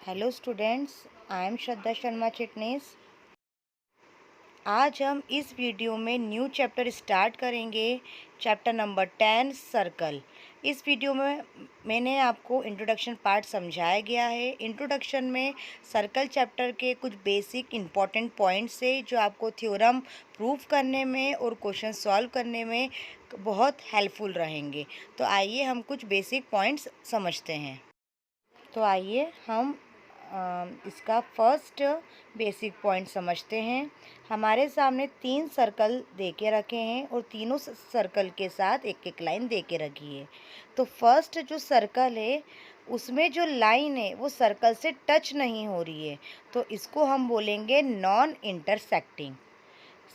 Hello students, I am श्रद्धा शर्मा चिटनीस। आज हम इस वीडियो में न्यू चैप्टर स्टार्ट करेंगे, चैप्टर नंबर 10 सर्कल। इस वीडियो में मैंने आपको इंट्रोडक्शन पार्ट समझाया गया है। इंट्रोडक्शन में सर्कल चैप्टर के कुछ बेसिक इंपॉर्टेंट पॉइंट्स है जो आपको थ्योरम प्रूव करने में और क्वेश्चन सॉल्व करने में बहुत हेल्पफुल रहेंगे। तो आइए हम कुछ बेसिक पॉइंट्स समझते हैं। तो आइए हम इसका फर्स्ट बेसिक पॉइंट समझते हैं। हमारे सामने 3 सर्कल दे के रखे हैं और तीनों सर्कल के साथ एक एक लाइन दे के रखी है। तो फर्स्ट जो सर्कल है उसमें जो लाइन है वो सर्कल से टच नहीं हो रही है, तो इसको हम बोलेंगे नॉन इंटरसेक्टिंग।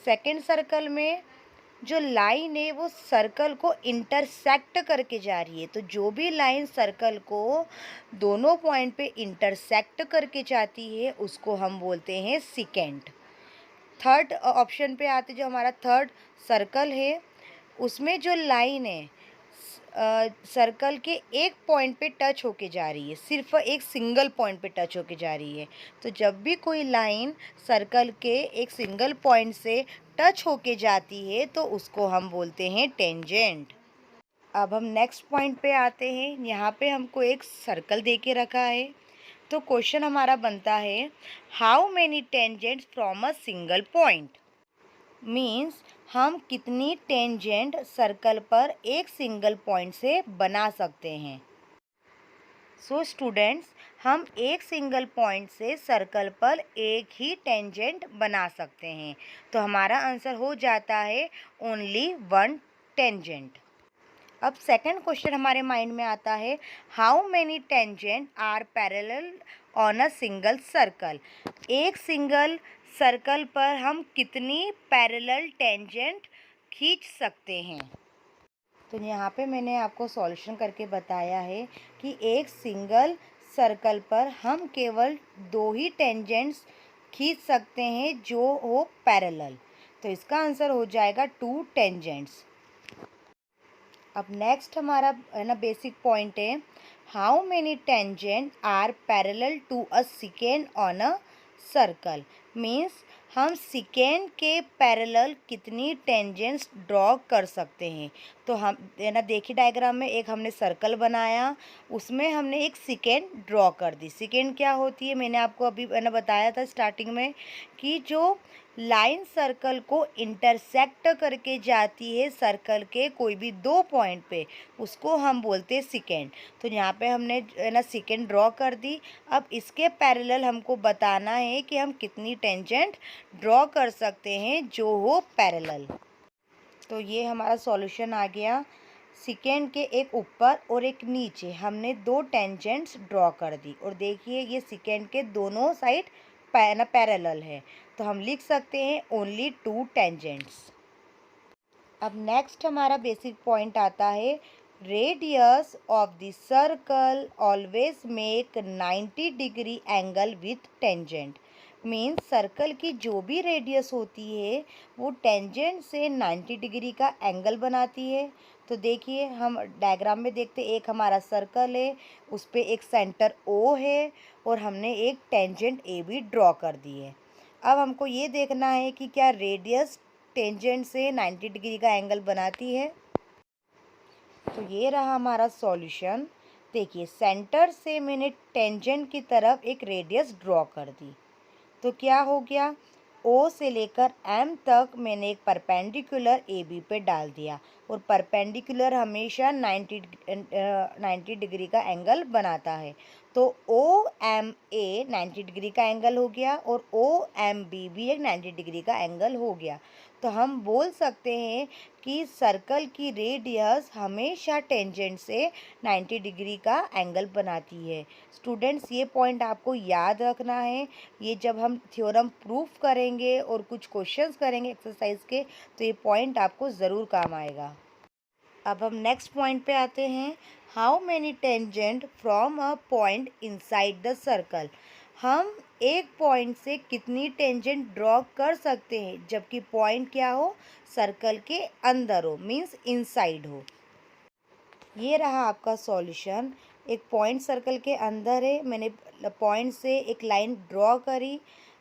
सेकेंड सर्कल में जो लाइन है वो सर्कल को इंटरसेक्ट करके जा रही है, तो जो भी लाइन सर्कल को दोनों पॉइंट पे इंटरसेक्ट करके जाती है उसको हम बोलते हैं सिकेंट। थर्ड ऑप्शन पे आते जो हमारा थर्ड सर्कल है उसमें जो लाइन है सर्कल के एक पॉइंट पे टच होके जा रही है, सिर्फ एक सिंगल पॉइंट पे टच होके जा रही है। तो जब भी कोई लाइन सर्कल के एक सिंगल पॉइंट से टच होके जाती है तो उसको हम बोलते हैं टेंजेंट। अब हम नेक्स्ट पॉइंट पे आते हैं। यहाँ पे हमको एक सर्कल दे के रखा है, तो क्वेश्चन हमारा बनता है how many tangents from a single point. Means हम कितनी टेंजेंट सर्कल पर एक सिंगल पॉइंट से बना सकते हैं। सो स्टूडेंट्स, हम एक सिंगल पॉइंट से सर्कल पर एक ही टेंजेंट बना सकते हैं, तो हमारा आंसर हो जाता है ओनली वन टेंजेंट। अब सेकंड क्वेश्चन हमारे माइंड में आता है how many tangent are parallel on a single circle. एक सिंगल सर्कल पर हम कितनी पैरेलल टेंजेंट खींच सकते हैं। तो यहाँ पे मैंने आपको सॉल्यूशन करके बताया है कि एक सिंगल सर्कल पर हम केवल 2 ही टेंजेंट्स खींच सकते हैं जो हो पैरेलल, तो इसका आंसर हो जाएगा 2 टेंजेंट्स। अब नेक्स्ट हमारा है ना बेसिक पॉइंट है how many tangent are parallel to a second on a circle. Means हम सेकेंड के पैरेलल कितनी टेंजेंट्स ड्रॉ कर सकते हैं। तो हम है ना देखिए डायग्राम में एक हमने सर्कल बनाया, उसमें हमने एक सेकेंड ड्रॉ कर दी। सेकेंड क्या होती है, मैंने आपको अभी है ना बताया था स्टार्टिंग में कि जो लाइन सर्कल को इंटरसेक्ट करके जाती है सर्कल के कोई भी 2 पॉइंट पे, उसको हम बोलते हैं सेकेंड। तो यहाँ पे हमने है ना सेकेंड ड्रॉ कर दी। अब इसके पैरेलल हमको बताना है कि हम कितनी टेंजेंट ड्रॉ कर सकते हैं जो हो पैरेलल। तो ये हमारा सॉल्यूशन आ गया। सेकेंड के एक ऊपर और एक नीचे हमने 2 टेंजेंट्स ड्रॉ कर दी, और देखिए ये सेकेंड के दोनों साइड पैरेलल है, तो हम लिख सकते हैं ओनली 2 टेंजेंट्स। अब नेक्स्ट हमारा बेसिक पॉइंट आता है radius of the circle always make 90 degree angle with tangent. Means circle की जो भी रेडियस होती है वो टेंजेंट से 90 डिग्री का एंगल बनाती है। तो देखिए हम डायग्राम में देखते एक हमारा सर्कल है, उस पर एक सेंटर ओ है और हमने एक टेंजेंट ए भी ड्रॉ कर दी है। अब हमको ये देखना है कि क्या रेडियस टेंजेंट से 90 डिग्री का एंगल बनाती है। तो ये रहा हमारा सॉल्यूशन। देखिए सेंटर से मैंने टेंजेंट की तरफ एक रेडियस ड्रॉ कर दी, तो क्या हो गया ओ से लेकर एम तक मैंने एक परपेंडिकुलर ए बी पे डाल दिया, और परपेंडिकुलर हमेशा 90 डिग्री का एंगल बनाता है। तो ओ एम ए 90 डिग्री का एंगल हो गया और ओ एम बी भी एक 90 डिग्री का एंगल हो गया। तो हम बोल सकते हैं कि सर्कल की रेडियस हमेशा टेंजेंट से 90 डिग्री का एंगल बनाती है। स्टूडेंट्स, ये पॉइंट आपको याद रखना है। ये जब हम थ्योरम प्रूफ करेंगे और कुछ क्वेश्चंस करेंगे एक्सरसाइज के, तो ये पॉइंट आपको ज़रूर काम आएगा। अब हम नेक्स्ट पॉइंट पे आते हैं how many tangent from a point inside the circle. हम एक पॉइंट से कितनी टेंजेंट ड्रॉ कर सकते हैं जबकि पॉइंट क्या हो, सर्कल के अंदर हो, मीन्स इनसाइड हो। ये रहा आपका सॉल्यूशन। एक पॉइंट सर्कल के अंदर है, मैंने पॉइंट से एक लाइन ड्रॉ करी।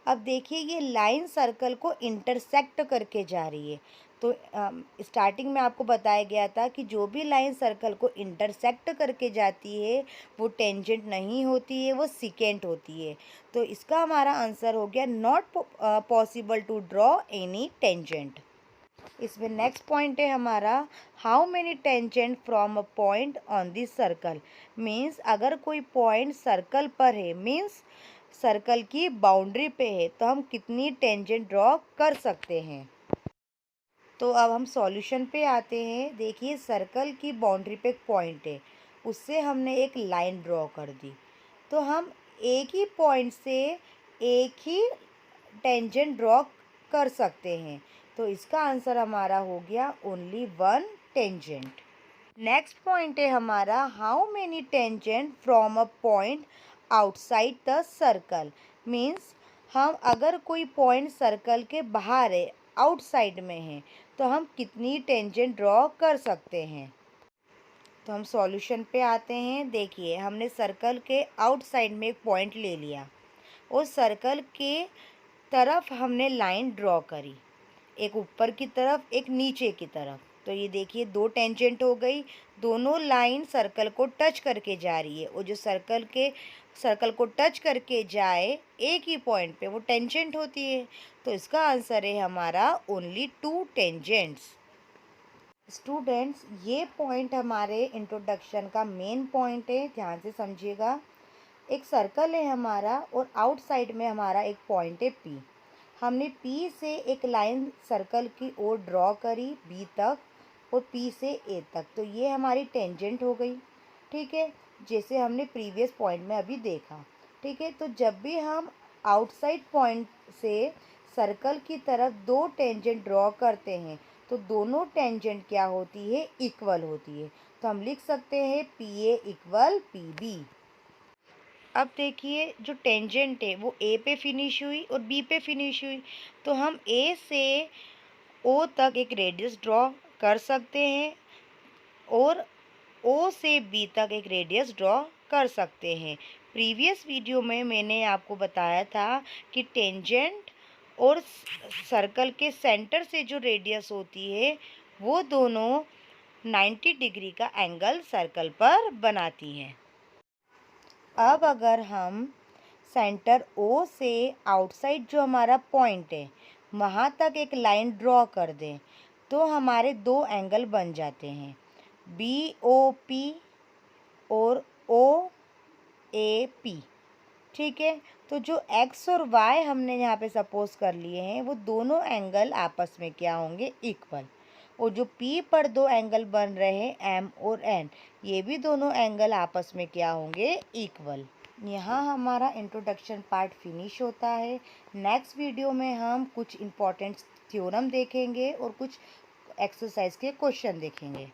अब देखिए ये लाइन सर्कल को इंटरसेक्ट करके जा रही है। तो स्टार्टिंग में आपको बताया गया था कि जो भी लाइन सर्कल को इंटरसेक्ट करके जाती है वो टेंजेंट नहीं होती है, वो सिकेंट होती है। तो इसका हमारा आंसर हो गया not possible to draw any tangent. इसमें नेक्स्ट पॉइंट है हमारा how many tangent from a point on this circle. Means अगर कोई पॉइंट सर्कल पर है, मीन्स सर्कल की बाउंड्री पे है, तो हम कितनी टेंजेंट ड्रॉ कर सकते हैं। तो अब हम सॉल्यूशन पे आते हैं। देखिए सर्कल की बाउंड्री पे एक पॉइंट है, उससे हमने एक लाइन ड्रॉ कर दी। तो हम एक ही पॉइंट से एक ही टेंजेंट ड्रॉ कर सकते हैं। तो इसका आंसर हमारा हो गया only one tangent. Next point है हमारा how many tangent from a point outside the circle. Means हम अगर कोई पॉइंट सर्कल के बाहर है, आउटसाइड में है, तो हम कितनी टेंजेंट ड्रॉ कर सकते हैं। तो हम सॉल्यूशन पे आते हैं। देखिए हमने सर्कल के आउटसाइड में एक पॉइंट ले लिया और सर्कल के तरफ हमने लाइन ड्रॉ करी, एक ऊपर की तरफ एक नीचे की तरफ। तो ये देखिए दो टेंजेंट हो गई, दोनों लाइन सर्कल को टच करके जा रही है और जो सर्कल को टच करके जाए एक ही पॉइंट पे वो टेंजेंट होती है। तो इसका आंसर है हमारा ओनली टू टेंजेंट्स। स्टूडेंट्स ये पॉइंट हमारे इंट्रोडक्शन का मेन पॉइंट है, ध्यान से समझिएगा। एक सर्कल है हमारा और आउटसाइड में हमारा एक पॉइंट है पी। हमने पी से एक लाइन सर्कल की ओर ड्रॉ करी बी तक और पी से ए तक, तो ये हमारी टेंजेंट हो गई। ठीक है, जैसे हमने प्रीवियस पॉइंट में अभी देखा। ठीक है, तो जब भी हम आउटसाइड पॉइंट से सर्कल की तरफ दो टेंजेंट ड्रॉ करते हैं तो दोनों टेंजेंट क्या होती है, इक्वल होती है। तो हम लिख सकते हैं P A equal P B. अब देखिए जो टेंजेंट है वो ए पे फिनिश हुई और बी पे फिनिश हुई, तो हम ए से ओ तक एक रेडियस ड्रॉ कर सकते हैं और ओ से बी तक एक रेडियस ड्रॉ कर सकते हैं। प्रीवियस वीडियो में मैंने आपको बताया था कि टेंजेंट और सर्कल के सेंटर से जो रेडियस होती है वो दोनों 90 डिग्री का एंगल सर्कल पर बनाती हैं। अब अगर हम सेंटर ओ से आउटसाइड जो हमारा पॉइंट है वहाँ तक एक लाइन ड्रॉ कर दें तो हमारे दो एंगल बन जाते हैं, बी ओ पी और ओ ए पी। ठीक है, तो जो एक्स और वाई हमने यहाँ पे सपोज कर लिए हैं वो दोनों एंगल आपस में क्या होंगे, इक्वल। और जो पी पर दो एंगल बन रहे हैं एम और एन, ये भी दोनों एंगल आपस में क्या होंगे, इक्वल। यहाँ हमारा इंट्रोडक्शन पार्ट फिनिश होता है। नेक्स्ट वीडियो में हम कुछ इम्पोर्टेंट थ्योरम देखेंगे और कुछ एक्सरसाइज के क्वेश्चन देखेंगे।